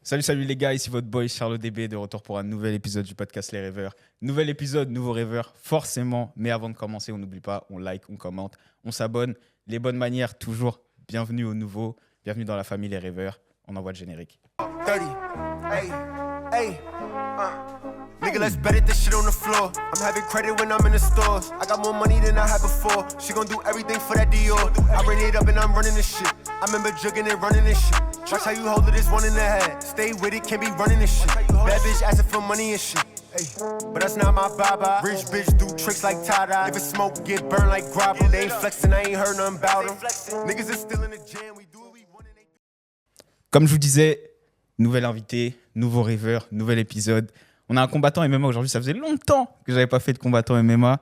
Salut les gars, ici votre boy Charles DB de retour pour un nouvel épisode du podcast Les Rêveurs. Nouvel épisode, nouveau rêveur, forcément. Mais avant de commencer, on n'oublie pas, on like, on commente, on s'abonne. Les bonnes manières, toujours. Bienvenue au nouveau, bienvenue dans la famille Les Rêveurs. On envoie le générique. 30. Hey, hey. Nigga, let's bet it, this shit on the floor. I'm having credit when I'm in the stores. I got more money than I had before. She gon' do everything for that Dior. I ran it up and I'm running this shit. I remember jugging and running this shit. Watch how you hold it, this one in the head. Stay with it, can't be running this shit. Bad bitch asking for money and shit. Hey, but that's not my baba. Rich bitch do tricks like Tada. If it smoke, get burned like grapple. They ain't flexing, I ain't heard nothing about them. Niggas is still in the jam. We do what we want and they do. Comme je vous disais, nouvel invité, nouveau rêveur, nouvel épisode. On a un combattant MMA aujourd'hui, ça faisait longtemps que j'avais pas fait de combattant MMA.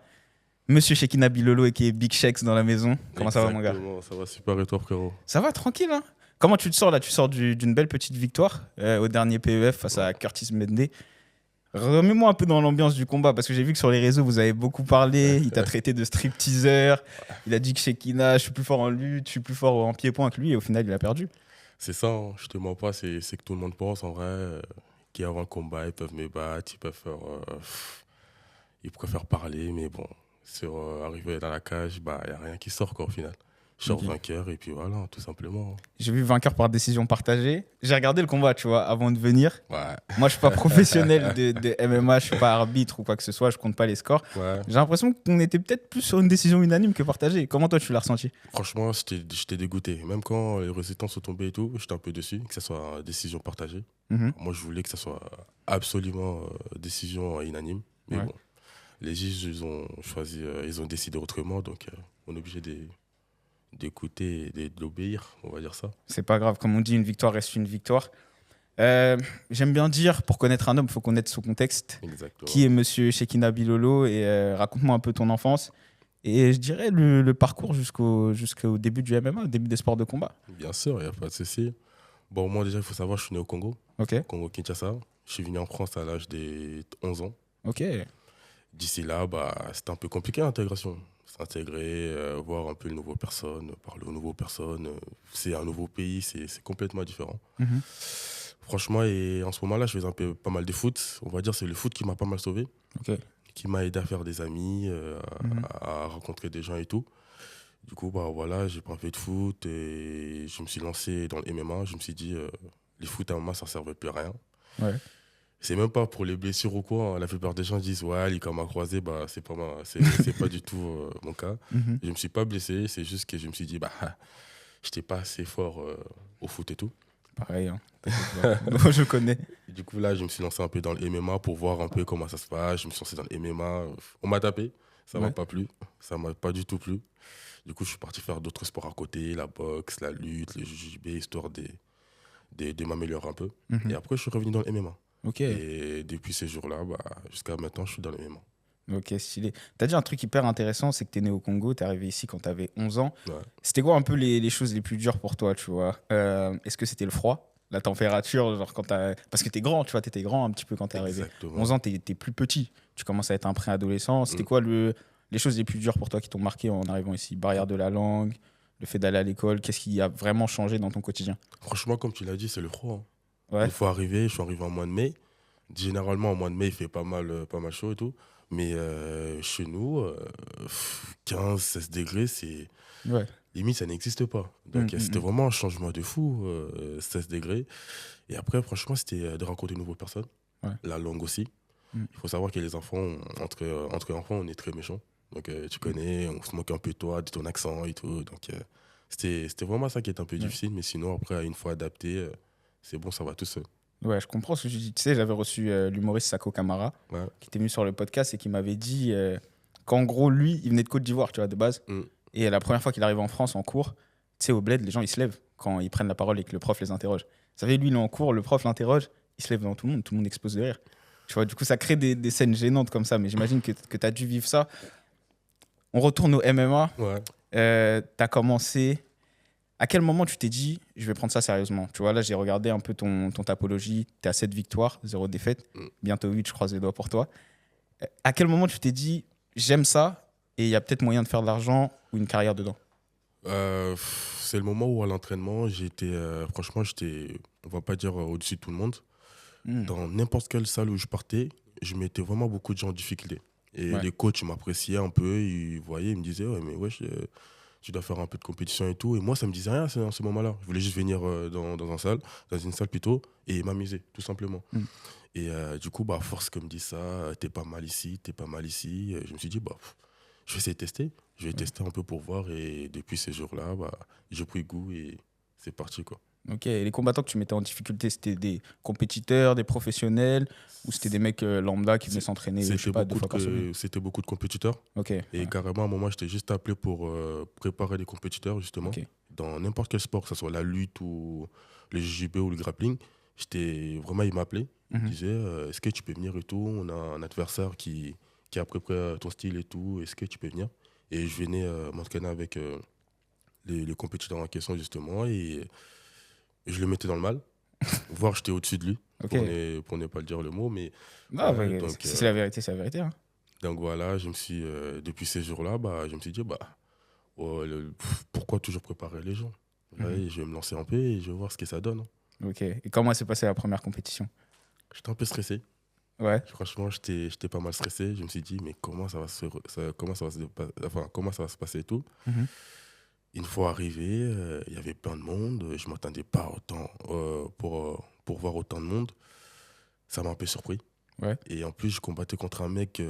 Monsieur Shekina Bilolo et qui est Big Shex dans la maison. Comment ça va mon gars? Ça va super et toi frérot? Ça va tranquille hein? Comment tu te sors là? Tu sors d'une belle petite victoire au dernier PEF face à Curtis Medney. Remets-moi un peu dans l'ambiance du combat parce que j'ai vu que sur les réseaux vous avez beaucoup parlé. Il t'a traité de stripteaseur. Il a dit que Shekina, je suis plus fort en lutte, je suis plus fort en pied-point que lui et au final il a perdu. C'est ça, hein, je te mens pas, c'est que tout le monde pense en vrai qu'avant le combat ils peuvent me battre, ils préfèrent parler, mais bon, sur arriver dans la cage, il n'y a rien qui sort quoi, au final. Je sors vainqueur et puis voilà, tout simplement. J'ai vu vainqueur par décision partagée. J'ai regardé le combat, tu vois, avant de venir. Ouais. Moi, je suis pas professionnel de MMA, je suis pas arbitre ou quoi que ce soit, je compte pas les scores. Ouais. J'ai l'impression qu'on était peut-être plus sur une décision unanime que partagée. Comment toi, tu l'as ressenti? Franchement, j'étais dégoûté. Même quand les résultats sont tombés et tout, j'étais un peu dessus, que ce soit décision partagée. Moi, je voulais que ce soit absolument décision unanime. Mais bon, les juges, ils ont choisi, ils ont décidé autrement, donc on est obligé d'écouter et d'obéir, on va dire ça. C'est pas grave, comme on dit, une victoire reste une victoire. J'aime bien dire, pour connaître un homme, il faut connaître son contexte. Exactement. Qui est monsieur Shekina Bilolo et raconte-moi un peu ton enfance. Et je dirais le parcours jusqu'au début du MMA, au début des sports de combat. Bien sûr, il n'y a pas de souci. Bon, moi déjà, il faut savoir, je suis né au Congo, Ok, Congo-Kinshasa. Je suis venu en France à l'âge des 11 ans. ok. D'ici là, c'était un peu compliqué l'intégration. S'intégrer, voir un peu les nouvelles personnes, parler aux nouvelles personnes. C'est un nouveau pays, c'est complètement différent. Mhm. Franchement, et en ce moment-là, je faisais pas mal de foot. On va dire que c'est le foot qui m'a pas mal sauvé, Ok. qui m'a aidé à faire des amis, à rencontrer des gens et tout. Du coup, voilà, j'ai pris un peu de foot et je me suis lancé dans le MMA. Je me suis dit, les foot à MMA, ça ne servait plus à rien. Ouais. C'est même pas pour les blessures ou quoi. La plupart des gens disent, ouais, il m'a croisé, c'est pas du tout mon cas. Mhm. Je me suis pas blessé, c'est juste que je me suis dit, j'étais pas assez fort au foot et tout. Pareil, hein. Moi, je connais. Et du coup, là, je me suis lancé un peu dans le MMA pour voir un peu comment ça se passe. Je me suis lancé dans le MMA. On m'a tapé, ça m'a pas plu. Ça m'a pas du tout plu. Du coup, je suis parti faire d'autres sports à côté, la boxe, la lutte, le JJB, histoire de m'améliorer un peu. Mhm. Et après, je suis revenu dans le MMA. Ok. Et depuis ces jours-là, jusqu'à maintenant, je suis dans le MMA. Ok, stylé. T'as dit un truc hyper intéressant, c'est que t'es né au Congo, t'es arrivé ici quand t'avais 11 ans. Ouais. C'était quoi un peu les choses les plus dures pour toi, tu vois? Est-ce que c'était le froid, la température, genre quand parce que t'es grand, tu vois, t'étais grand un petit peu quand t'es arrivé. Exactement. 11 ans, t'es plus petit. Tu commences à être un préadolescent. C'était quoi les choses les plus dures pour toi qui t'ont marqué en arrivant ici? Barrière de la langue, le fait d'aller à l'école, qu'est-ce qui a vraiment changé dans ton quotidien? Franchement, comme tu l'as dit, c'est le froid. Hein. Ouais. Il faut arriver, je suis arrivé en mois de mai. Généralement, en mois de mai, il fait pas mal chaud et tout. Mais chez nous, 15-16 degrés, c'est... Ouais. Limite, ça n'existe pas. Donc, c'était vraiment un changement de fou, 16 degrés. Et après, franchement, c'était de rencontrer de nouvelles personnes. Ouais. La langue aussi. Il faut savoir que les enfants, entre enfants, on est très méchants. Donc, tu connais, on se moque un peu de toi, de ton accent et tout. Donc, c'était vraiment ça qui est un peu difficile. Mais sinon, après, une fois adapté, c'est bon, ça va tout seul. Ouais, je comprends ce que tu dis. Tu sais, j'avais reçu l'humoriste Sako Kamara, qui était venu sur le podcast et qui m'avait dit qu'en gros, lui, il venait de Côte d'Ivoire, tu vois, de base. Et la première fois qu'il arrive en France en cours, tu sais, au bled, les gens, ils se lèvent quand ils prennent la parole et que le prof les interroge. Vous savez, lui, il est en cours, le prof l'interroge, il se lève devant tout le monde explose de rire. Tu vois, du coup, ça crée des scènes gênantes comme ça, mais j'imagine que tu as dû vivre ça. On retourne au MMA. Ouais. Tu as commencé... À quel moment tu t'es dit, je vais prendre ça sérieusement? Tu vois, là, j'ai regardé un peu ton tapologie. Tu es à 7 victoires, 0 défaite. Bientôt 8, je croise les doigts pour toi. À quel moment tu t'es dit, j'aime ça et il y a peut-être moyen de faire de l'argent ou une carrière dedans? C'est le moment où à l'entraînement, franchement, on va pas dire au-dessus de tout le monde. Dans n'importe quelle salle où je partais, je mettais vraiment beaucoup de gens en difficulté. Et les coachs m'appréciaient un peu, ils voyaient, ils me disaient, ouais, mais wesh, tu dois faire un peu de compétition et tout. Et moi, ça me disait rien à ce moment-là. Je voulais juste venir dans une salle plutôt, et m'amuser, tout simplement. Et du coup, à force qu'on me dit ça, t'es pas mal ici, je me suis dit, je vais essayer de tester. Je vais tester un peu pour voir. Et depuis ces jours-là, j'ai pris goût et c'est parti, quoi. Ok, et les combattants que tu mettais en difficulté, c'était des compétiteurs, des professionnels, ou c'était des mecs lambda qui venaient s'entraîner, je sais pas, 2 fois par semaine? C'était beaucoup de compétiteurs. Okay, et carrément, à un moment, j'étais juste appelé pour préparer des compétiteurs, justement. Okay. Dans n'importe quel sport, que ce soit la lutte ou le JJB ou le grappling, il m'appelait. Il me disait, est-ce que tu peux venir et tout? On a un adversaire qui est à peu près ton style et tout. Est-ce que tu peux venir? Et je venais m'entraîner avec les compétiteurs en question, justement. Et je le mettais dans le mal, voire j'étais au-dessus de lui, pour ne pas le dire le mot. Mais, c'est la vérité, c'est la vérité. Hein. Donc voilà, depuis ces jours-là, je me suis dit, pourquoi toujours préparer les gens? Ouais, je vais me lancer un peu et je vais voir ce que ça donne. Ok, et comment s'est passée la première compétition? J'étais un peu stressé. Ouais. Franchement, j'étais pas mal stressé. Je me suis dit, mais comment ça va se passer et tout. Une fois arrivé, il y avait plein de monde. Je ne m'attendais pas autant pour voir autant de monde. Ça m'a un peu surpris. Ouais. Et en plus, je combattais contre un mec,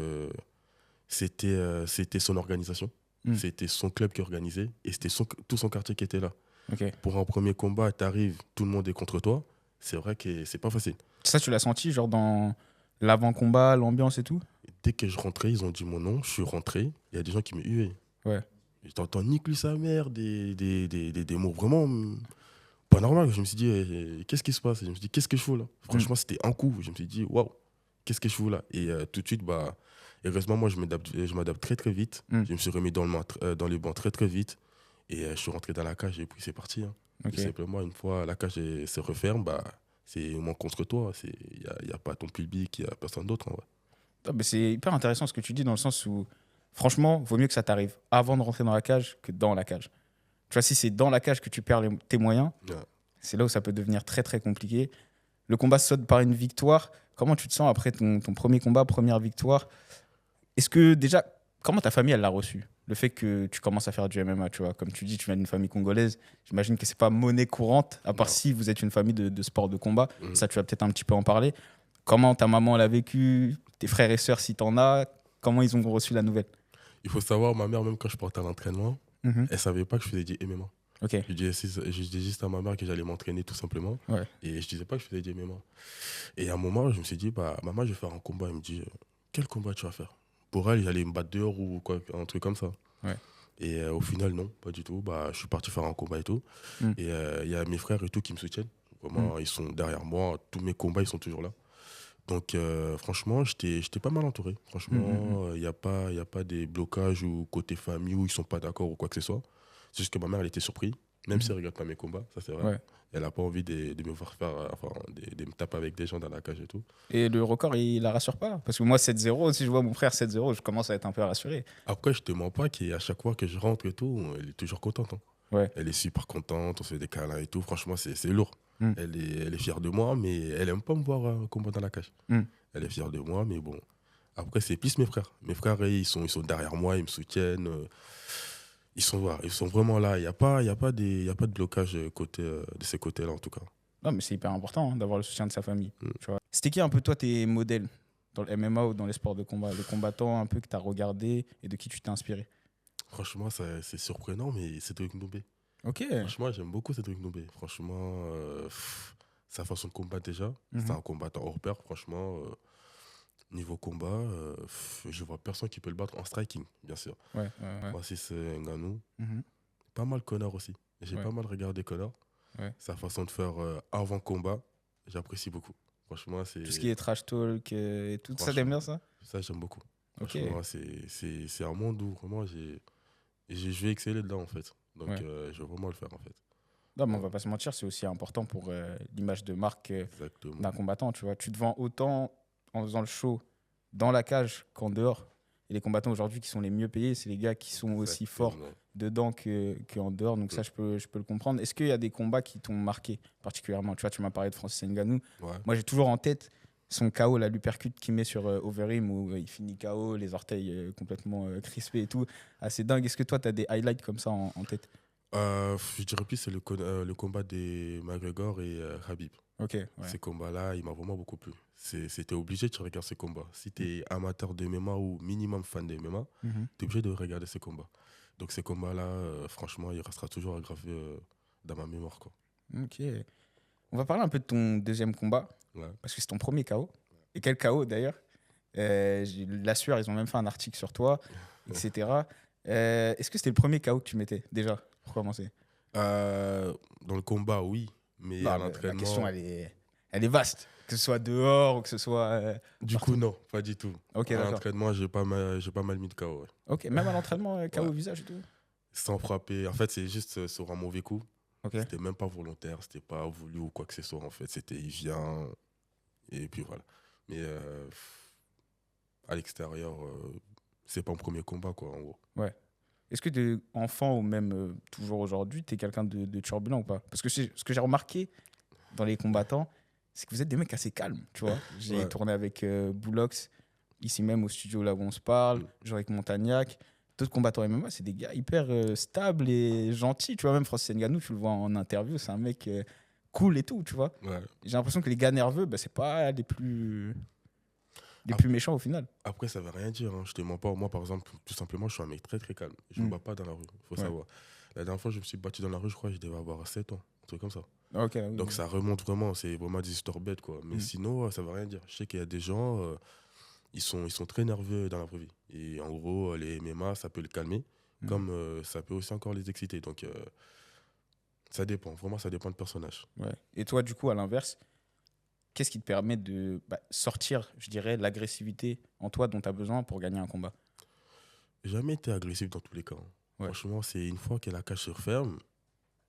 c'était son organisation. C'était son club qui organisait et c'était tout son quartier qui était là. Okay. Pour un premier combat, tu arrives, tout le monde est contre toi. C'est vrai que c'est pas facile. Ça, tu l'as senti, genre dans l'avant-combat, l'ambiance et tout? Dès que je rentrais, ils ont dit mon nom. Je suis rentré. Il y a des gens qui me huaient. Ouais. J'entends nique-lui sa mère, des mots vraiment pas normal. Je me suis dit, qu'est-ce qui se passe? Je me suis dit, qu'est-ce que je fous là? Franchement, c'était un coup. Je me suis dit, waouh, qu'est-ce que je fous là? Et tout de suite, heureusement, moi, je m'adapte très très vite. Je me suis remis dans les bancs très très vite. Et je suis rentré dans la cage et puis c'est parti. Hein. Tout simplement, une fois la cage se referme, c'est moi contre toi. Il n'y a pas ton public, il n'y a personne d'autre. En vrai. Ah, mais c'est hyper intéressant ce que tu dis dans le sens où, franchement, vaut mieux que ça t'arrive avant de rentrer dans la cage que dans la cage. Tu vois, si c'est dans la cage que tu perds tes moyens, c'est là où ça peut devenir très très compliqué. Le combat se solde par une victoire. Comment tu te sens après ton premier combat, première victoire? Est-ce que déjà, comment ta famille elle l'a reçu? Le fait que tu commences à faire du MMA, tu vois, comme tu dis, tu viens d'une famille congolaise, j'imagine que c'est pas monnaie courante, à part si vous êtes une famille de sport de combat. Ça, tu vas peut-être un petit peu en parler. Comment ta maman l'a vécu? Tes frères et sœurs, si t'en as, comment ils ont reçu la nouvelle? Il faut savoir, ma mère, même quand je partais à l'entraînement, elle savait pas que je faisais du MMA. Okay. Je disais juste à ma mère que j'allais m'entraîner tout simplement. Ouais. Et je disais pas que je faisais du MMA. Et à un moment, je me suis dit, maman, je vais faire un combat. Elle me dit, quel combat tu vas faire? Pour elle, j'allais me battre dehors ou quoi, un truc comme ça. Ouais. Et au final, non, pas du tout. Je suis parti faire un combat et tout. Et il y a mes frères et tout qui me soutiennent. Vraiment, ils sont derrière moi. Tous mes combats, ils sont toujours là. Donc, franchement, j'étais pas mal entouré. Franchement, il n'y a pas des blocages ou côté famille où ils sont pas d'accord ou quoi que ce soit. C'est juste que ma mère, elle était surprise. Même si elle regarde pas mes combats, ça c'est vrai. Ouais. Elle n'a pas envie de me voir de me taper avec des gens dans la cage et tout. Et le record, il la rassure pas? Parce que moi, 7-0, si je vois mon frère 7-0, je commence à être un peu rassuré. Après, je te mens pas qu'à chaque fois que je rentre et tout, elle est toujours contente. Hein. Ouais. Elle est super contente, on se fait des câlins et tout. Franchement, c'est lourd. Elle est fière de moi, mais elle aime pas me voir combattre dans la cage. Elle est fière de moi, mais bon. Après, c'est plus mes frères. Mes frères, ils sont derrière moi, ils me soutiennent. Ils sont vraiment là. Il n'y a pas de blocage de ces côtés-là, en tout cas. Non, mais c'est hyper important d'avoir le soutien de sa famille. Tu vois. C'était qui un peu, toi, tes modèles dans le MMA ou dans les sports de combat? Les combattants un peu que tu as regardés et de qui tu t'es inspiré? Franchement, c'est surprenant, mais c'est Cédric Doumbé. Ok. Franchement, j'aime beaucoup Cédric Doumbé. Franchement, sa façon de combattre déjà, c'est un combattant hors pair. Franchement, niveau combat, je vois personne qui peut le battre en striking, bien sûr. Ouais. Moi, si c'est Ngannou, pas mal Connor aussi. J'ai pas mal regardé Connor. Ouais. Sa façon de faire avant combat, j'apprécie beaucoup. Franchement, c'est... Tout ce qui est trash talk et tout ça, t'aimes bien ça? Ça, j'aime beaucoup. Okay. Franchement, c'est un monde où vraiment je vais exceller dedans, en fait. Donc, je vais vraiment le faire, en fait. Non, mais on va pas se mentir, c'est aussi important pour l'image de marque d'un combattant, tu vois. Tu te vends autant en faisant le show dans la cage qu'en dehors. Et les combattants aujourd'hui qui sont les mieux payés, c'est les gars qui sont aussi forts dedans qu'en dehors. Donc ça, je peux le comprendre. Est-ce qu'il y a des combats qui t'ont marqué particulièrement? Tu vois, tu m'as parlé de Francis Ngannou. Moi, j'ai toujours en tête son KO, la l'uppercut qu'il met sur Overeem, où il finit KO, les orteils complètement crispés et tout. Assez dingue. Est-ce que toi, tu as des highlights comme ça en tête? Je dirais plus c'est le combat des McGregor et Khabib. Okay, Ces combats-là, il m'a vraiment beaucoup plu. C'était obligé que tu regardes ces combats. Si tu es amateur de MMA ou minimum fan de MMA, tu es obligé de regarder ces combats. Donc ces combats-là, franchement, il restera toujours aggravé dans ma mémoire, quoi. Ok. On va parler un peu de ton deuxième combat, parce que c'est ton premier KO. Et quel KO d'ailleurs. La Sueur, ils ont même fait un article sur toi, etc. Est-ce que c'était le premier KO que tu mettais déjà, pour commencer? Dans le combat, oui. Mais à l'entraînement... La question, elle est vaste. Que ce soit dehors ou que ce soit... Du coup, non, pas du tout. Okay, à l'entraînement, j'ai pas mal mis de KO. Ouais. Ok, même à l'entraînement, KO au visage et tout? Sans frapper. En fait, c'est juste sur un mauvais coup. Okay. C'était même pas volontaire, c'était pas voulu ou quoi que ce soit. En fait, c'était il vient et puis voilà. Mais à l'extérieur, c'est pas mon premier combat, quoi, en gros. Ouais. Est-ce que t'es enfant ou même toujours aujourd'hui, t'es quelqu'un de turbulent ou pas? Parce que ce que j'ai remarqué dans les combattants, c'est que vous êtes des mecs assez calmes, tu vois. J'ai tourné avec Boulox, ici même au studio là où on se parle, genre avec Montagnac. D'autres combattants MMA, c'est des gars hyper stables et gentils, tu vois. Même Francis Ngannou, tu le vois en interview, c'est un mec cool et tout, tu vois. J'ai l'impression que les gars nerveux, c'est pas les plus méchants au final. Après, ça veut rien dire, hein. Je te mens pas. Moi, par exemple, tout simplement, je suis un mec très très calme. Je me bats pas dans la rue, faut savoir. La dernière fois, je me suis battu dans la rue, je crois que je devais avoir 7 ans, un truc comme ça. Okay, donc ça remonte vraiment, c'est vraiment des histoires bêtes, quoi. Mais sinon, ça veut rien dire. Je sais qu'il y a des gens, ils sont très nerveux dans la vraie vie. Et en gros, les MMA, ça peut le calmer, comme ça peut aussi encore les exciter. Donc ça dépend, vraiment, ça dépend de personnage. Ouais. Et toi, du coup, à l'inverse, qu'est-ce qui te permet de sortir, je dirais, l'agressivité en toi dont tu as besoin pour gagner un combat? J'ai jamais été agressif dans tous les cas. Franchement, c'est une fois que la cage se referme,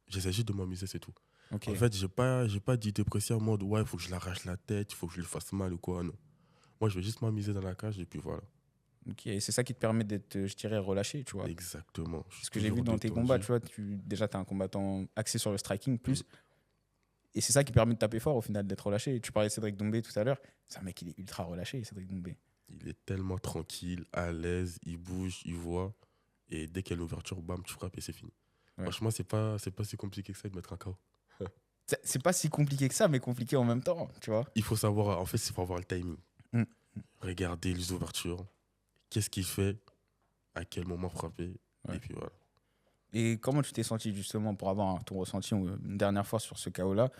j'essaie juste de m'amuser, c'est tout. Okay. En fait, j'ai pas d'idée précise en mode il faut que je l'arrache la tête, il faut que je lui fasse mal ou quoi. Non. Moi, je vais juste m'amuser dans la cage et puis voilà. Ok, et c'est ça qui te permet d'être, je dirais, relâché, tu vois. Exactement. Ce que j'ai vu dans tes combats, tu vois, déjà, tu es un combattant axé sur le striking plus. Et c'est ça qui permet de taper fort au final, d'être relâché. Tu parlais de Cédric Doumbé tout à l'heure. C'est un mec, il est ultra relâché, Cédric Doumbé. Il est tellement tranquille, à l'aise, il bouge, il voit. Et dès qu'il y a l'ouverture, bam, tu frappes et c'est fini. Franchement, c'est pas si compliqué que ça de mettre un KO. C'est pas si compliqué que ça, mais compliqué en même temps, tu vois. Il faut savoir, en fait, il faut avoir le timing. Regarder les ouvertures, qu'est-ce qu'il fait, à quel moment frapper, et puis voilà. Et comment tu t'es senti justement pour avoir ton ressenti une dernière fois sur ce KO-là?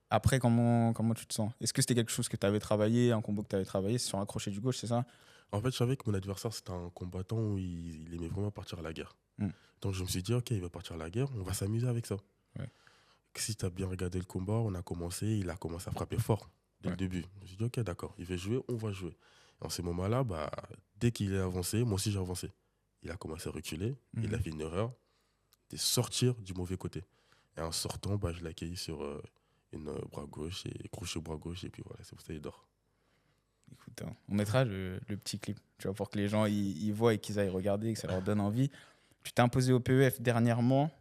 Après, comment tu te sens? Est-ce que c'était quelque chose que tu avais travaillé, un combo que tu avais travaillé? C'est sur un crochet du gauche, c'est ça? En fait, je savais que mon adversaire, c'était un combattant où il aimait vraiment partir à la guerre. Donc je me suis dit, ok, il va partir à la guerre, on va s'amuser avec ça. Si tu as bien regardé le combat, il a commencé à frapper fort dès le début. Je me suis dit, ok, d'accord, il va jouer, on va jouer. Et en ces moments-là, dès qu'il est avancé, moi aussi j'ai avancé. Il a commencé à reculer, il a fait une erreur de sortir du mauvais côté. Et en sortant, je l'ai accueilli sur une bras gauche et crochet bras gauche, et puis voilà, c'est pour ça qu'il dort. Écoute, on mettra le petit clip, tu vois, pour que les gens y voient et qu'ils aillent regarder et que ça leur donne envie. Tu t'es imposé au PEF dernièrement.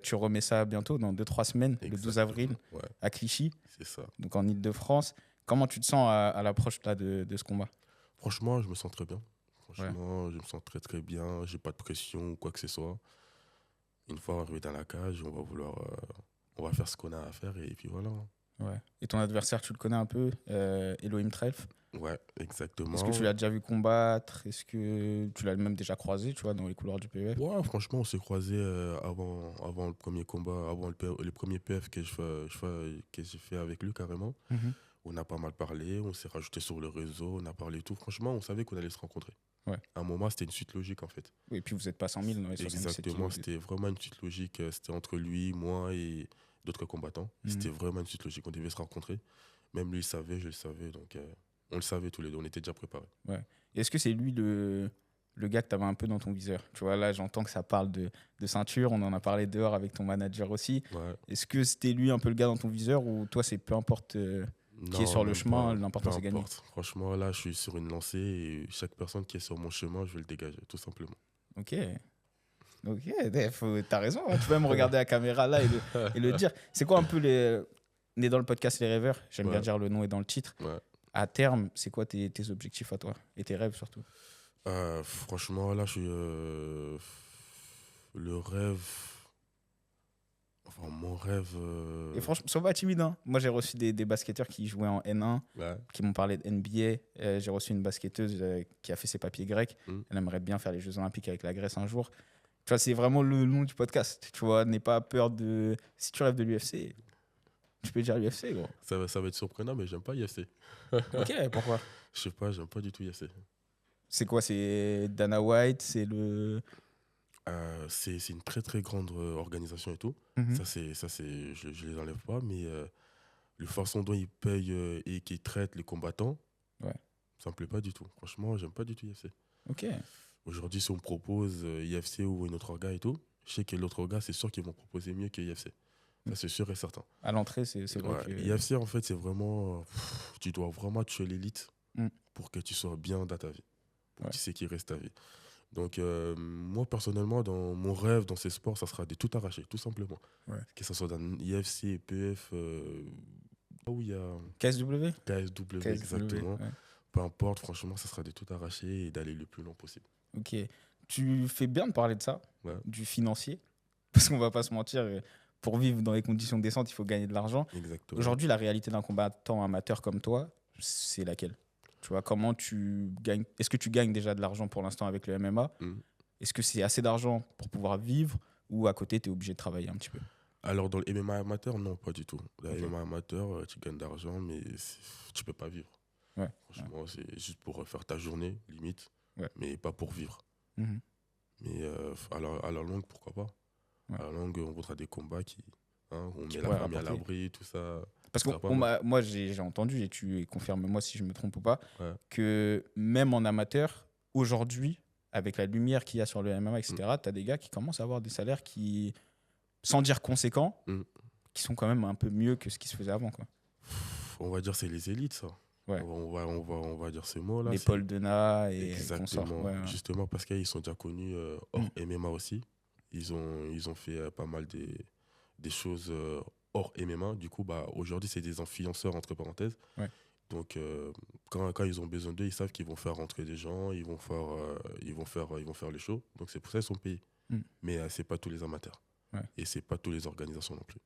Tu remets ça bientôt, dans 2-3 semaines, exactement. Le 12 avril, à Clichy. C'est ça. Donc en Ile-de-France. Comment tu te sens à l'approche là, de ce combat? Franchement, je me sens très bien. Je me sens très très bien. J'ai pas de pression ou quoi que ce soit. Une fois arrivé dans la cage, on va faire ce qu'on a à faire et puis voilà. Ouais. Et ton adversaire, tu le connais un peu, Elohim Trelf? Ouais, exactement. Est-ce que tu l'as déjà vu combattre? Est-ce que tu l'as même déjà croisé, tu vois, dans les couloirs du PEF? Ouais, franchement, on s'est croisés avant le premier combat, avant le premier PEF que j'ai fait avec lui carrément. On a pas mal parlé, on s'est rajouté sur le réseau, on a parlé tout. Franchement, on savait qu'on allait se rencontrer. À un moment, c'était une suite logique en fait. Oui, et puis vous n'êtes pas 100 000 dans les 67 Exactement, c'était vraiment une suite logique. C'était entre lui, moi et d'autres combattants. C'était vraiment une suite logique, on devait se rencontrer. Même lui, il savait, je le savais, donc on le savait tous les deux, on était déjà préparés. Ouais. Est-ce que c'est lui le gars que tu avais un peu dans ton viseur? Tu vois, là, j'entends que ça parle de ceinture, on en a parlé dehors avec ton manager aussi. Est-ce que c'était lui un peu le gars dans ton viseur ou toi, c'est peu importe qui est sur le chemin, l'important c'est gagner. Franchement, là, je suis sur une lancée et chaque personne qui est sur mon chemin, je vais le dégager, tout simplement. Ok, t'as raison, hein. Tu peux même regarder la caméra là et le dire. C'est quoi un peu les... On est dans le podcast Les Rêveurs, j'aime bien dire le nom est dans le titre. Ouais. À terme, c'est quoi tes objectifs à toi et tes rêves surtout? Franchement, là, je suis... le rêve... Enfin, mon rêve... Et franchement, sois pas timide. Hein. Moi, j'ai reçu des basketteurs qui jouaient en N1, qui m'ont parlé de NBA. J'ai reçu une basketteuse qui a fait ses papiers grecs. Elle aimerait bien faire les Jeux Olympiques avec la Grèce un jour. Tu vois, c'est vraiment le nom du podcast. Tu vois, n'aie pas peur de... Si tu rêves de l'UFC, tu peux dire l'UFC, gros. Ça va être surprenant, mais j'aime pas l'UFC. Ok, pourquoi? Je sais pas, j'aime pas du tout l'UFC. C'est quoi? C'est Dana White? C'est le... c'est une très très grande organisation et tout. Ça, je les enlève pas, mais la façon dont ils payent et qu'ils traitent les combattants, ça me plaît pas du tout. Franchement, j'aime pas du tout l'UFC. Ok. Aujourd'hui, si on me propose IFC ou une autre orga et tout, je sais que l'autre orga, c'est sûr qu'ils vont proposer mieux que IFC. Ça, c'est sûr et certain. À l'entrée, c'est vrai que... IFC, en fait, c'est vraiment... tu dois vraiment tuer l'élite pour que tu sois bien dans ta vie. Pour que tu sais qu'il reste ta vie. Donc, moi, personnellement, dans mon rêve, dans ces sports, ça sera de tout arracher, tout simplement. Que ce soit dans IFC, PF, où il y a... KSW, exactement. Ouais. Peu importe, franchement, ça sera de tout arracher et d'aller le plus loin possible. Ok. Tu fais bien de parler de ça, du financier, parce qu'on va pas se mentir, pour vivre dans les conditions décentes, il faut gagner de l'argent. Exactement. Aujourd'hui, la réalité d'un combattant amateur comme toi, c'est laquelle? Tu vois, comment tu gagnes? Est-ce que tu gagnes déjà de l'argent pour l'instant avec le MMA? Est-ce que c'est assez d'argent pour pouvoir vivre ou à côté, tu es obligé de travailler un petit peu? Alors, dans le MMA amateur, non, pas du tout. Dans le MMA amateur, tu gagnes d'argent, mais tu peux pas vivre. Franchement, c'est juste pour faire ta journée, limite, mais pas pour vivre. Mais à la longue, pourquoi pas? À la longue, on voudra des combats on met la famille à l'abri, tout ça. Parce que moi, j'ai entendu, et tu confirmes-moi si je me trompe ou pas, que même en amateur, aujourd'hui, avec la lumière qu'il y a sur le MMA, etc., tu as des gars qui commencent à avoir des salaires qui, sans dire conséquents, qui sont quand même un peu mieux que ce qui se faisait avant, quoi. On va dire c'est les élites, ça. On va dire ces mots-là. Les Paul Dena et exactement. Justement parce qu'ils sont déjà connus hors MMA aussi. Ils ont fait pas mal des choses hors MMA. Du coup, aujourd'hui, c'est des influenceurs, entre parenthèses. Donc, quand ils ont besoin d'eux, ils savent qu'ils vont faire rentrer des gens, ils vont faire les shows. Donc, c'est pour ça qu'ils sont payés. Mais c'est pas tous les amateurs. Et c'est pas toutes les organisations non plus.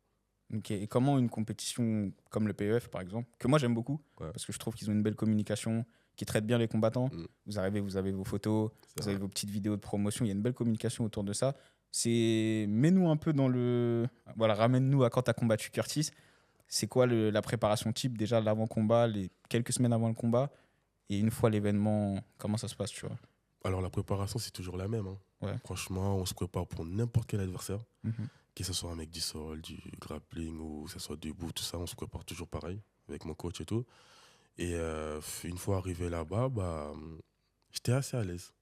Ok. Et comment une compétition comme le PEF, par exemple, que moi j'aime beaucoup, parce que je trouve qu'ils ont une belle communication, qui traite bien les combattants. Vous arrivez, vous avez vos photos, vous avez vos petites vidéos de promotion, il y a une belle communication autour de ça. Mets-nous un peu dans le... Voilà, ramène-nous à quand tu as combattu Curtis. C'est quoi la préparation type, déjà l'avant-combat, les quelques semaines avant le combat, et une fois l'événement, comment ça se passe, tu vois? Alors, la préparation, c'est toujours la même. Franchement, on se prépare pour n'importe quel adversaire. Que ce soit un mec du sol, du grappling ou que ce soit debout, tout ça, on se prépare toujours pareil avec mon coach et tout. Et une fois arrivé là-bas, j'étais assez à l'aise.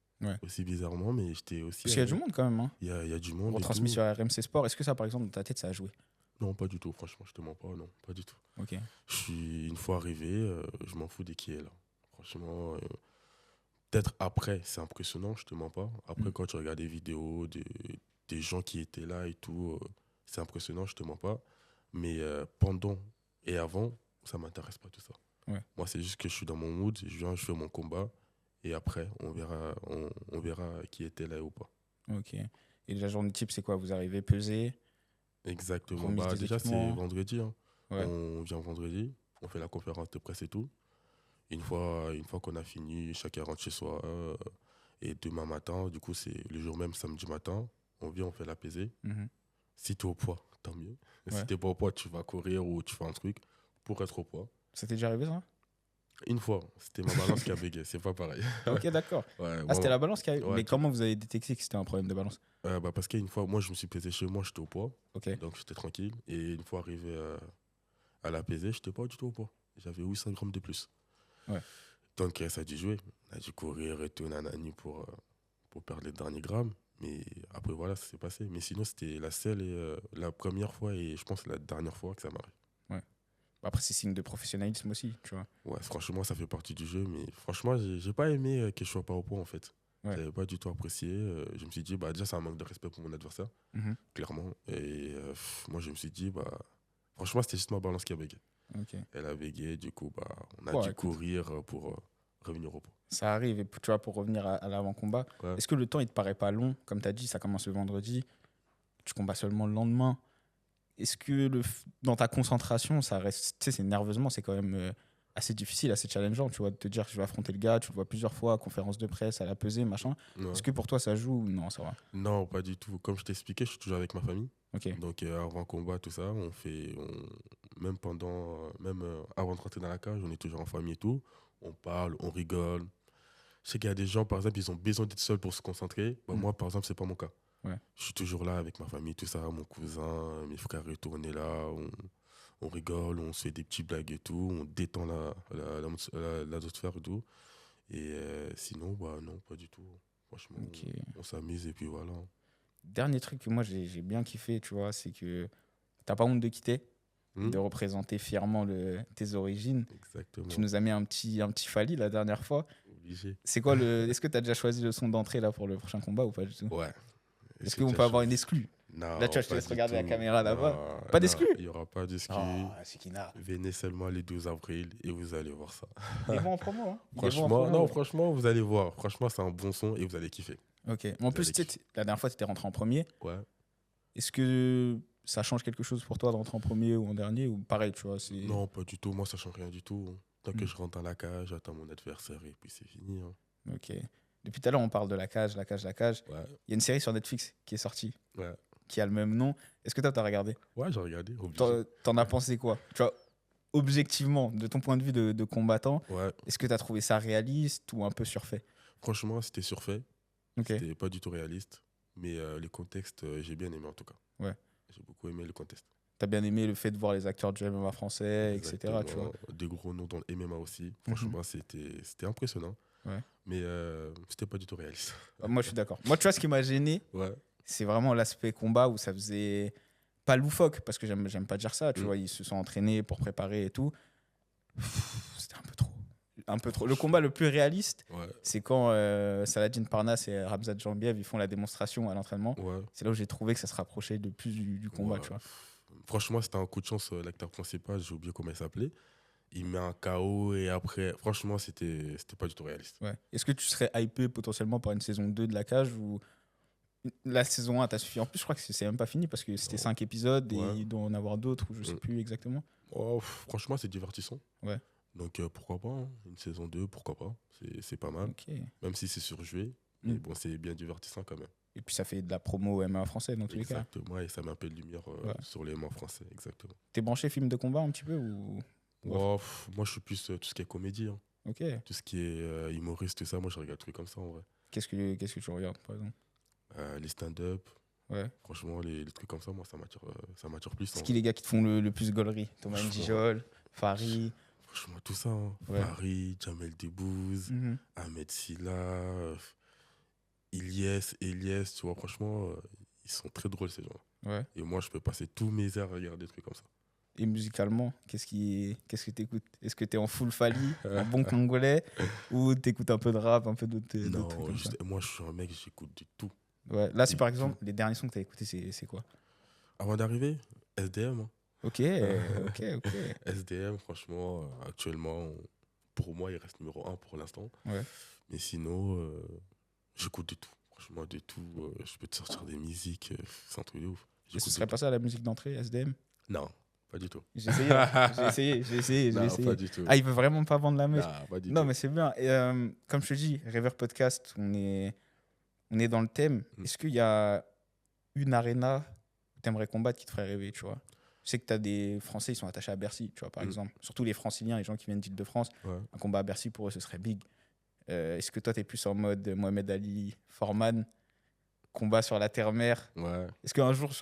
Aussi bizarrement, mais j'étais aussi. Parce qu'il y a du monde quand même. Hein. Il y a du monde. Retransmis sur RMC Sport. Est-ce que ça, par exemple, dans ta tête, ça a joué? Non, pas du tout. Franchement, je te mens pas. Non, pas du tout. Ok. Une fois arrivé, je m'en fous de qui est là. Franchement, peut-être après, c'est impressionnant, je te mens pas. Après, quand tu regardes des vidéos des gens qui étaient là et tout, c'est impressionnant, je te mens pas. Mais pendant et avant, ça m'intéresse pas tout ça. Moi, c'est juste que je suis dans mon mood, je fais mon combat. Et après, on verra qui était là ou pas. Ok. Et la journée type, c'est quoi? Vous arrivez peser? Exactement. Déjà, c'est vendredi. On vient vendredi, on fait la conférence de presse et tout. Une fois qu'on a fini, chacun rentre chez soi. Et demain matin, du coup, c'est le jour même, samedi matin, on vient, on fait la pesée. Si tu es au poids, tant mieux. Si tu n'es pas au poids, tu vas courir ou tu fais un truc pour être au poids. Ça t'est déjà arrivé, ça? Une fois, c'était ma balance qui a bégayé, c'est pas pareil. Ok, d'accord. C'était la balance qui a... Mais comment vous avez détecté que c'était un problème de balance? Parce qu'une fois, moi, je me suis pesé chez moi, j'étais au poids. Donc, j'étais tranquille. Et une fois arrivé à la pesée, j'étais pas du tout au poids. J'avais 800 grammes de plus. Donc, ça a dû jouer. On a dû courir et tout, nanani, pour perdre les derniers grammes. Mais après, voilà, ça s'est passé. Mais sinon, c'était la première fois et je pense la dernière fois que ça m'arrive. Après, c'est signe de professionnalisme aussi, tu vois. Ouais, franchement, ça fait partie du jeu, mais franchement, j'ai pas aimé que je sois pas au point, en fait. Ouais. J'avais pas du tout apprécié. Je me suis dit, déjà, c'est un manque de respect pour mon adversaire, clairement. Et moi, je me suis dit, franchement, c'était juste ma balance qui a bégayé. Okay. Elle a bégayé, du coup, on a dû courir pour revenir au point. Ça arrive, et tu vois, pour revenir à l'avant-combat, est-ce que le temps, il te paraît pas long? Comme tu as dit, ça commence le vendredi, tu combats seulement le lendemain. Est-ce que dans ta concentration, ça reste, tu sais, c'est nerveusement, c'est quand même assez difficile, assez challengeant, tu vois, de te dire que je vais affronter le gars, tu le vois plusieurs fois, conférence de presse, à la pesée, machin. Ouais. Est-ce que pour toi, ça joue ou non, ça va? Non, pas du tout. Comme je t'ai expliqué, je suis toujours avec ma famille. Okay. Donc, avant combat, tout ça, même avant de rentrer dans la cage, on est toujours en famille et tout. On parle, on rigole. Je sais qu'il y a des gens, par exemple, ils ont besoin d'être seuls pour se concentrer. Moi, par exemple, c'est pas mon cas. Ouais. Je suis toujours là avec ma famille, tout ça, mon cousin, mes frères et tout, on est là, on rigole, on se fait des petites blagues et tout, on détend l'atmosphère et tout. Et sinon, non, pas du tout. Franchement, on s'amuse et puis voilà. Dernier truc que moi j'ai bien kiffé, tu vois, c'est que t'as pas honte de quitter, de représenter fièrement tes origines. Exactement. Tu nous as mis un petit Fally la dernière fois. Obligé. C'est quoi est-ce que tu as déjà choisi le son d'entrée là pour le prochain combat ou pas du tout? Ouais. Est-ce qu'on peut avoir une exclue? Non. Là, tu vois, je te laisse regarder la caméra là-bas. Non, pas d'exclus? Il n'y aura pas d'exclus. Venez seulement le 12 avril et vous allez voir ça. Il est bon en promo, hein? Franchement, vous allez voir. Franchement, c'est un bon son et vous allez kiffer. Ok. En plus, la dernière fois, tu étais rentré en premier. Ouais. Est-ce que ça change quelque chose pour toi de rentrer en premier ou en dernier ou pareil, tu vois? Non, pas du tout. Moi, ça change rien du tout. Tant que je rentre dans la cage, j'attends mon adversaire et puis c'est fini. Hein. Ok. Depuis tout à l'heure, on parle de la cage. Ouais. Il y a une série sur Netflix qui est sortie, ouais. qui a le même nom. Est-ce que toi, t'as regardé? Ouais, j'ai regardé. T'en as pensé quoi? Tu vois, objectivement, de ton point de vue de combattant, est-ce que t'as trouvé ça réaliste ou un peu surfait? Franchement, c'était surfait. Okay. C'était pas du tout réaliste. Mais le contexte, j'ai bien aimé en tout cas. Ouais. J'ai beaucoup aimé le contexte. T'as bien aimé le fait de voir les acteurs du MMA français, etc. Tu vois. Des gros noms dans le MMA aussi. Franchement, c'était impressionnant. Ouais. Mais c'était pas du tout réaliste. Moi, je suis d'accord. Moi, tu vois, ce qui m'a gêné, c'est vraiment l'aspect combat où ça faisait pas loufoque, parce que j'aime pas dire ça. Tu vois, ils se sont entraînés pour préparer et tout. C'était un peu trop. Le combat le plus réaliste, c'est quand Saladin Parnasse et Khamzat Jambiev ils font la démonstration à l'entraînement. Ouais. C'est là où j'ai trouvé que ça se rapprochait de plus du combat. Tu vois. Franchement, c'était un coup de chance. L'acteur principal, j'ai oublié comment il s'appelait. Il met un KO et après, franchement, c'était pas du tout réaliste. Ouais. Est-ce que tu serais hypé potentiellement par une saison 2 de La Cage ou la saison 1 t'a suffi? En plus, je crois que c'est même pas fini parce que c'était 5 épisodes et il doit en avoir d'autres ou je sais plus exactement. Franchement, c'est divertissant. Ouais. Donc pourquoi pas, hein. Une saison 2, pourquoi pas. C'est pas mal. Okay. Même si c'est surjoué, mais bon, c'est bien divertissant quand même. Et puis ça fait de la promo MMA français dans tous les cas. Exactement, et ça met un peu de lumière sur les MMA français, exactement. T'es branché film de combat un petit peu ou... moi, je suis plus tout ce qui est comédie. Hein. Ok. Tout ce qui est humoriste, tout ça, moi je regarde des trucs comme ça en vrai. Qu'est-ce que tu regardes par exemple? Les stand-up. Ouais. Franchement, les trucs comme ça, moi ça m'attire plus. C'est qui les gars qui te font le plus gaulerie? Thomas Ndijol, Fary. Franchement, tout ça. Hein. Fary, Jamel Debbouze, Ahmed Silla, Elias, tu vois, franchement, ils sont très drôles ces gens. Ouais. Et moi, je peux passer tous mes heures à regarder des trucs comme ça. Et musicalement, qu'est-ce que t'écoutes? Est-ce que t'es en full Fally, en bon congolais, ou t'écoutes un peu de rap, un peu d'autres trucs comme ça? Moi, je suis un mec, j'écoute de tout. Ouais. Là, par exemple, les derniers sons que t'as écoutés, c'est quoi? Avant d'arriver, SDM. Hein. Ok. SDM, franchement, actuellement, pour moi, il reste numéro 1 pour l'instant. Ouais. Mais sinon, j'écoute de tout. Franchement, de tout. Je peux te sortir des musiques, c'est un truc de ouf. Ce serait pas ça la musique d'entrée, SDM? Non, pas du tout. J'ai essayé. Pas du tout. Ah, il veut vraiment pas vendre la mèche? Non, pas du tout. Non, mais c'est bien. Et, comme je te dis, River Podcast, on est dans le thème. Est-ce qu'il y a une arena où t'aimerais combattre qui te ferait rêver, tu vois? Je sais que tu as des Français, ils sont attachés à Bercy, tu vois, par exemple. Surtout les Franciliens, les gens qui viennent d'Île-de-France. Un combat à Bercy, pour eux, ce serait big. Est-ce que toi, tu es plus en mode Mohamed Ali, Foreman, combat sur la terre-mer? Ouais. Est-ce qu'un jour,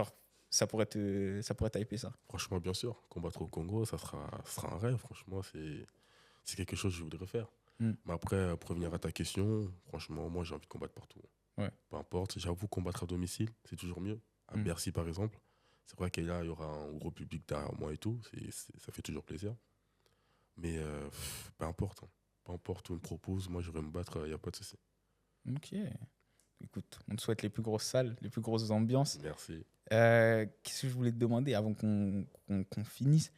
ça pourrait t'hyper ça? Franchement, bien sûr. Combattre au Congo, ça sera un rêve. Franchement, c'est quelque chose que je voudrais faire. Mais après, pour revenir à ta question, franchement, moi, j'ai envie de combattre partout. Ouais. Peu importe. J'avoue, combattre à domicile, c'est toujours mieux. À Bercy, par exemple. C'est vrai qu'il y aura un gros public derrière moi et tout. Ça fait toujours plaisir. Mais peu importe. Hein. Peu importe où on me propose, moi, je vais me battre, il n'y a pas de souci. Ok. Écoute, on te souhaite les plus grosses salles, les plus grosses ambiances. Merci. Qu'est-ce que je voulais te demander avant qu'on finisse?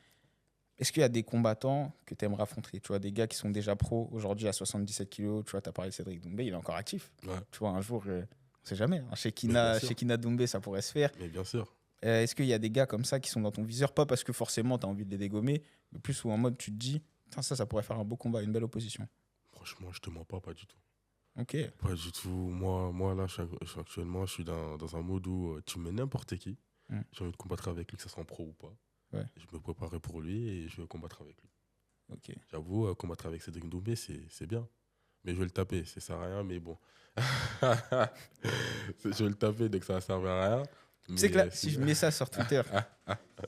Est-ce qu'il y a des combattants que tu aimerais affronter? Tu vois, des gars qui sont déjà pros aujourd'hui à 77 kilos. Tu vois, tu as parlé de Cédric Doumbé, il est encore actif. Ouais. Tu vois, un jour, on ne sait jamais. Hein. Shekina Doumbé, ça pourrait se faire. Mais bien sûr. Est-ce qu'il y a des gars comme ça qui sont dans ton viseur? Pas parce que forcément tu as envie de les dégommer, mais plus où en mode tu te dis, ça pourrait faire un beau combat, une belle opposition. Franchement, je te mens pas du tout. Ok. Pas du tout. Moi là, actuellement, je suis dans un mode où tu mets n'importe qui. J'ai envie de combattre avec lui, que ce soit en pro ou pas. Ouais. Je me préparerai pour lui et je vais combattre avec lui. Ok. J'avoue, combattre avec Cédric Doumbé, c'est bien. Mais je vais le taper, ça sert à rien, mais bon. Je vais le taper dès que ça ne sert à rien. Tu sais que là, si je mets ça sur Twitter,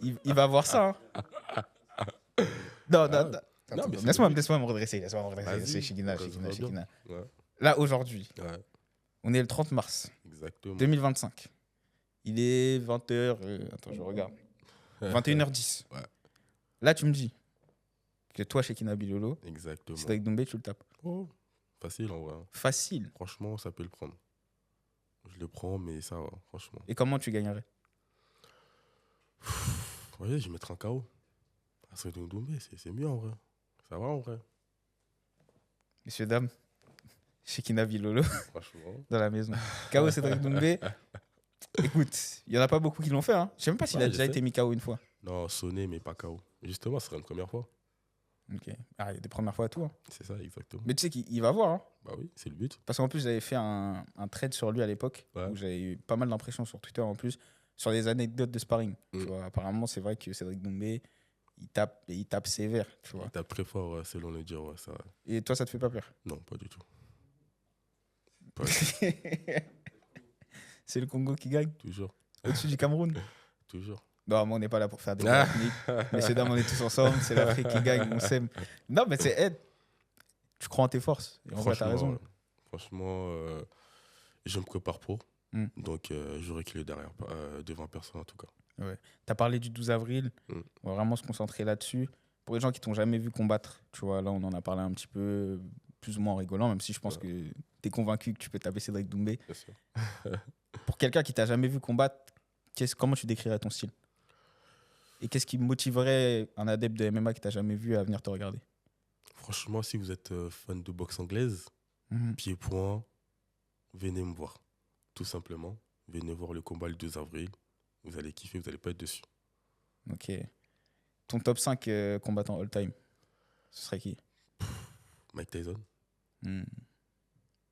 il va voir ça. Hein. Non, laisse-moi me redresser. C'est Shekina. Ouais. Là, aujourd'hui, Ouais. on est le 30 mars Exactement. 2025. Il est 20h. Attends, je regarde. 21h10. Ouais. Là, tu me dis que toi, Shekina Bilolo, Exactement. c'est avec Doumbé, tu le tapes. Oh, facile en vrai. Facile. Franchement, ça peut le prendre. Je le prends, mais ça va, franchement. Et comment tu gagnerais? Ouais, je vais mettre un KO. Cédric Doumbé, c'est mieux en vrai. Ça va en vrai. Messieurs, dames, Shekina Bilolo Franchement. dans la maison. KO Cédric Doumbé. Écoute, il n'y en a pas beaucoup qui l'ont fait. Hein. Je ne sais même pas s'il a déjà été mis KO une fois. Non, sonné, mais pas KO. Justement, ce serait une première fois. Ok. Ah, il y a des premières fois à tout. Hein. C'est ça, exactement. Mais tu sais qu'il va voir. Hein. Bah oui, c'est le but. Parce qu'en plus, j'avais fait un trade sur lui à l'époque, où j'avais eu pas mal d'impressions sur Twitter en plus, sur des anecdotes de sparring. Tu vois, apparemment, c'est vrai que Cédric Doumbé, il tape sévère. Tu vois. Il tape très fort, selon le dire. Ouais, ça... Et toi, ça te fait pas peur? Non, pas du tout. C'est le Congo qui gagne? Toujours. Au-dessus du Cameroun? Toujours. Non, mais on n'est pas là pour faire des techniques. Messieurs, dames, on est tous ensemble. C'est l'Afrique qui gagne, on s'aime. Non, mais c'est tu crois en tes forces. Et en vrai, t'as raison. Franchement, je me prépare pour. Donc, j'aurai qu'il est derrière, devant personne en tout cas. Ouais. Tu as parlé du 12 avril. On va vraiment se concentrer là-dessus. Pour les gens qui t'ont jamais vu combattre, tu vois, là, on en a parlé un petit peu, plus ou moins en rigolant, même si je pense que tu es convaincu que tu peux taper Cédric Doumbé. Bien sûr. Pour quelqu'un qui t'a jamais vu combattre, comment tu décrirais ton style? Et qu'est-ce qui motiverait un adepte de MMA qui t'a jamais vu à venir te regarder? Franchement, si vous êtes fan de boxe anglaise, pied-point, venez me voir. Tout simplement. Venez voir le combat le 2 avril. Vous allez kiffer, vous n'allez pas être dessus. Ok. Ton top 5 combattants all-time, ce serait qui? Mike Tyson.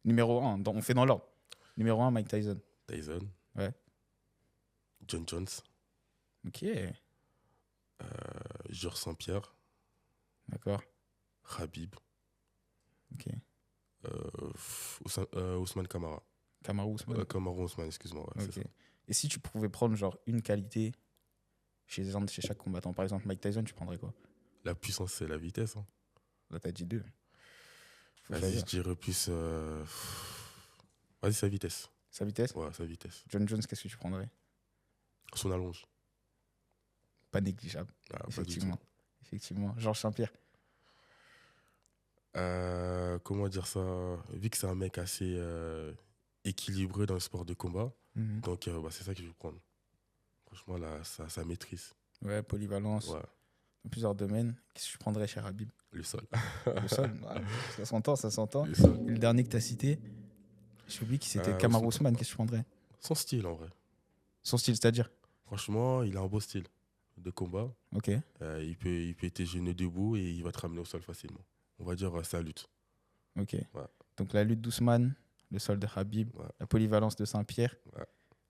Numéro 1, on fait dans l'ordre. Numéro 1, Mike Tyson. Tyson. Ouais. John Jones. Ok. Georges Saint-Pierre. D'accord. Khabib. Ok. Ousmane Camara. Kamaru Ousmane. Kamaru Ousmane, excuse-moi. Ouais, okay. Et si tu pouvais prendre genre une qualité chez chaque combattant, par exemple Mike Tyson, tu prendrais quoi? La puissance, c'est la vitesse. Hein. Là, t'as dit 2. Vas-y, je dirais plus. Vas-y, sa vitesse. Sa vitesse? Ouais, sa vitesse. John Jones, qu'est-ce que tu prendrais? Son allonge. Pas négligeable. Ah, effectivement. Effectivement. Georges Saint-Pierre. Comment dire ça? Vu que c'est un mec assez équilibré dans le sport de combat, donc c'est ça que je vais prendre. Franchement, là, ça maîtrise. Ouais, polyvalence. Ouais. Dans plusieurs domaines. Qu'est-ce que tu prendrais chez Khabib? Le sol. Le sol, ouais. Ça s'entend. Le sol. Et le dernier que tu as cité, j'ai oublié qui c'était Kamaru Ousmane. Qu'est-ce que tu prendrais? Son style, en vrai. Son style, c'est-à-dire? Franchement, il a un beau style de combat. Ok. Il peut être genou debout et il va te ramener au sol facilement. On va dire sa lutte. Ok. Ouais. Donc la lutte d'Ousmane, le sol de Khabib, la polyvalence de Saint-Pierre,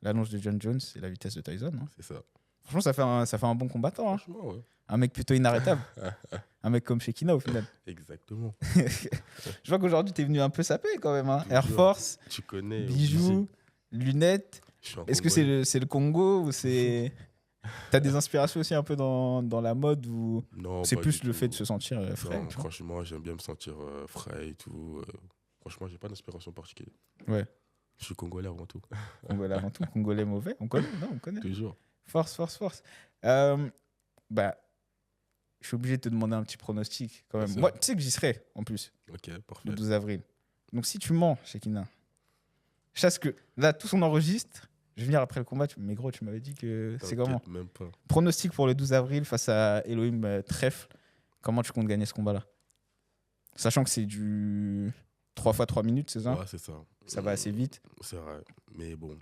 l'annonce de John Jones et la vitesse de Tyson. Hein. C'est ça. Franchement, ça fait un bon combattant. Hein. Franchement, ouais. Un mec plutôt inarrêtable. Un mec comme Shekina au final. Exactement. Je vois qu'aujourd'hui, tu es venu un peu sapé quand même. Hein. Air Force, tu connais, bijoux, lunettes. Est-ce que c'est le Congo ou c'est... T'as des inspirations aussi un peu dans la mode ou non, c'est plus le fait de se sentir frais? Non, franchement, j'aime bien me sentir frais et tout. Franchement, j'ai pas d'inspiration particulière. Ouais. Je suis congolais avant tout. Congolais avant tout. Congolais mauvais? On connaît, non? On connaît. Toujours. Force. Bah, je suis obligé de te demander un petit pronostic quand même. Moi, tu sais que j'y serai en plus. Ok, parfait. Le 12 avril. Donc, si tu mens, Shekinah, je sais que là, tout son enregistre. Je vais venir après le combat, mais gros, tu m'avais dit que c'est comment? Même pas. Pronostic pour le 12 avril face à Elohim Trèfle. Comment tu comptes gagner ce combat-là? Sachant que c'est du 3 x 3 minutes, c'est ça? Ouais, c'est ça. Ça va assez vite. C'est vrai. Mais bon.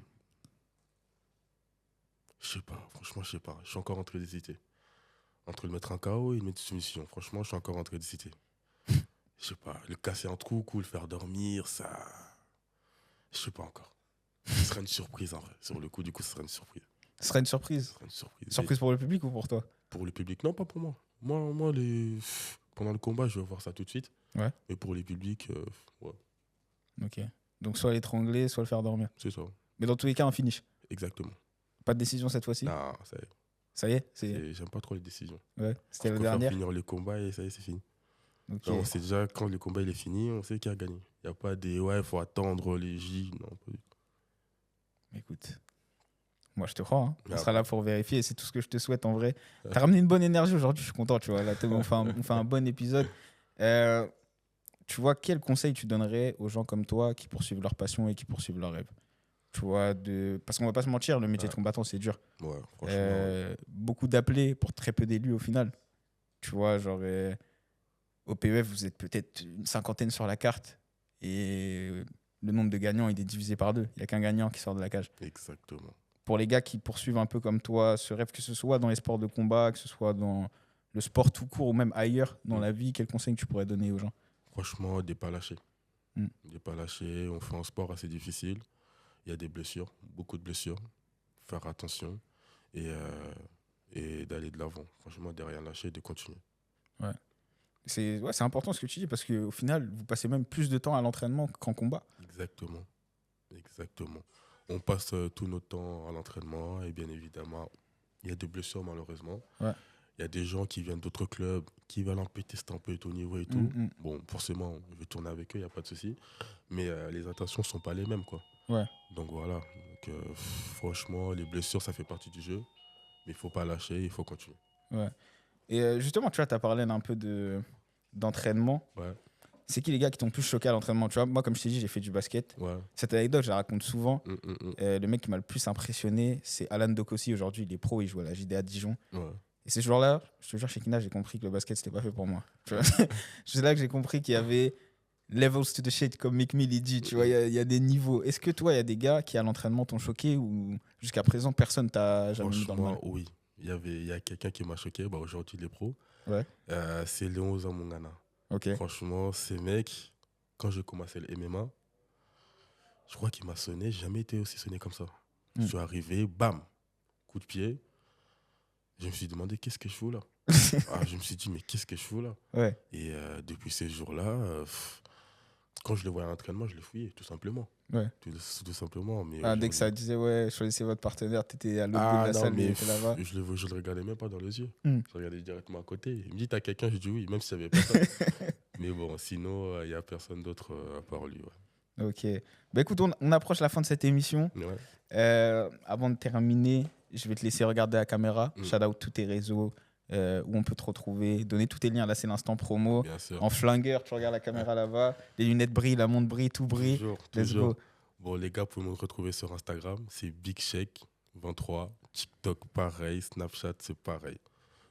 Je sais pas. Franchement, je sais pas. Je suis encore en train d'hésiter. Entre le mettre en KO et le mettre en soumission. Franchement, je suis encore en train d'hésiter. Je sais pas. Le casser en trou, le faire dormir, ça. Je sais pas encore. Ce serait une surprise en vrai. Sur le coup, ce serait une surprise. Ce serait une surprise? Surprise pour le public ou pour toi? Pour le public, non, pas pour moi. Moi pendant le combat, je vais voir ça tout de suite. Ouais. Mais pour les publics, ouais. Ok. Donc soit l'étrangler, soit le faire dormir. C'est ça. Mais dans tous les cas, un finish. Exactement. Pas de décision cette fois-ci? Non, ça y est. Ça y est? J'aime pas trop les décisions. Ouais. C'était la dernière. Finir le combat et ça y est, c'est fini. Okay. Genre, c'est déjà quand le combat il est fini, on sait qui a gagné. Il n'y a pas des il faut attendre les J. Non, pas du tout. Écoute, moi je te crois. Hein. On sera là pour vérifier et c'est tout ce que je te souhaite en vrai. T'as ramené une bonne énergie aujourd'hui, je suis content. Tu vois, là, on fait un bon épisode. Tu vois, quel conseil tu donnerais aux gens comme toi qui poursuivent leur passion et qui poursuivent leur rêve? Tu vois, parce qu'on va pas se mentir, le métier de combattant c'est dur. Ouais, franchement. Beaucoup d'appelés pour très peu d'élus au final. Tu vois, genre au PEF, vous êtes peut-être une 50aine sur la carte et le nombre de gagnants il est divisé par 2. Il n'y a qu'un gagnant qui sort de la cage. Exactement. Pour les gars qui poursuivent un peu comme toi ce rêve, que ce soit dans les sports de combat, que ce soit dans le sport tout court ou même ailleurs dans la vie, quel conseil tu pourrais donner aux gens? Franchement, de ne pas lâcher. De ne pas lâcher. On fait un sport assez difficile. Il y a des blessures, beaucoup de blessures. Faire attention et d'aller de l'avant. Franchement, de rien lâcher, de continuer. Ouais. C'est important ce que tu dis parce qu'au final, vous passez même plus de temps à l'entraînement qu'en combat. Exactement. On passe tout notre temps à l'entraînement et bien évidemment, il y a des blessures malheureusement. Ouais. Il y a des gens qui viennent d'autres clubs qui veulent tester un peu ton niveau et tout. Bon, forcément, je vais tourner avec eux, il n'y a pas de souci. Mais les intentions ne sont pas les mêmes, quoi. Ouais. Donc voilà. Donc, franchement, les blessures, ça fait partie du jeu. Mais il ne faut pas lâcher, il faut continuer. Ouais. Et justement, tu vois, tu as parlé un peu d'entraînement. Ouais. C'est qui les gars qui t'ont plus choqué à l'entraînement? Tu vois, moi, comme je t'ai dit, j'ai fait du basket. Ouais. Cette anecdote, je la raconte souvent. Le mec qui m'a le plus impressionné, c'est Alan Dokossi. Aujourd'hui, il est pro, il joue à la JDA Dijon. Ouais. Et ce jour-là, je te jure, Shekinah, j'ai compris que le basket, c'était pas fait pour moi. C'est là que j'ai compris qu'il y avait levels to the shit, comme Mick Mill, il dit. Tu vois, il y a des niveaux. Est-ce que toi, il y a des gars qui, à l'entraînement, t'ont choqué ou jusqu'à présent, personne t'a jamais mis dans le mal? Oui. Il y a quelqu'un qui m'a choqué. Aujourd'hui, il est pro. Ouais. C'est Léon Zamongana. Okay. Franchement, ces mecs, quand j'ai commencé le MMA, je crois qu'il m'a sonné. J'ai jamais été aussi sonné comme ça. Je suis arrivé, bam, coup de pied. Je me suis demandé qu'est-ce que je fous là. Je me suis dit, mais qu'est-ce que je fous là? Ouais. Et depuis ces jours-là, quand je le voyais à l'entraînement, je le fouillais, tout simplement. Ouais. Tout simplement. Mais dès que ça disait, ouais, choisissez votre partenaire, t'étais à l'autre bout de la salle, mais là-bas. Je le regardais même pas dans les yeux. Je regardais directement à côté. Il me dit, t'as quelqu'un? Je dis oui, même si ça avait pas ça. Mais bon, sinon, il n'y a personne d'autre à part lui. Ouais. Ok. Bah écoute, on approche la fin de cette émission. Ouais. Avant de terminer, je vais te laisser regarder la caméra. Shout out tous tes réseaux où on peut te retrouver. Donner tous tes liens. Là, c'est l'instant promo. Bien sûr. En flingueur, tu regardes la caméra là-bas. Les lunettes brillent, la montre brille, tout brille. Toujours. Bon, les gars, vous pouvez me retrouver sur Instagram. C'est BigShake23. TikTok, pareil. Snapchat, c'est pareil.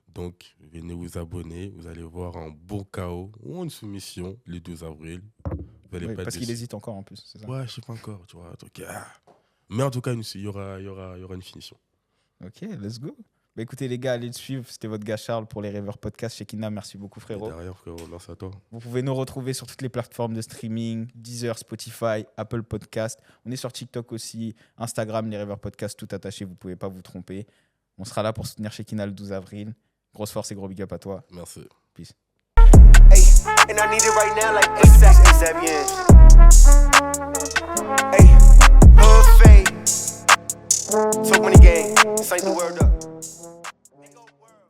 Donc, venez vous abonner. Vous allez voir un bon KO ou une soumission le 12 avril. Vous allez pas parce qu'il hésite encore en plus, c'est ça? Ouais, je sais pas encore. Tu vois, donc, mais en tout cas, il y aura une finition. Ok, let's go. Bah écoutez les gars, allez le suivre. C'était votre gars Charles pour les Rêveurs Podcast. Shekinah, merci beaucoup frérot. Derrière frérot, merci à toi. Vous pouvez nous retrouver sur toutes les plateformes de streaming, Deezer, Spotify, Apple Podcast. On est sur TikTok aussi, Instagram, les Rêveurs Podcast, tout attaché. Vous pouvez pas vous tromper. On sera là pour soutenir Shekinah le 12 avril. Grosse force et gros big up à toi. Merci. Peace. Hey, and I need it right now like ASAP, yeah. Hey, hood fade. So many games, this ain't the world up.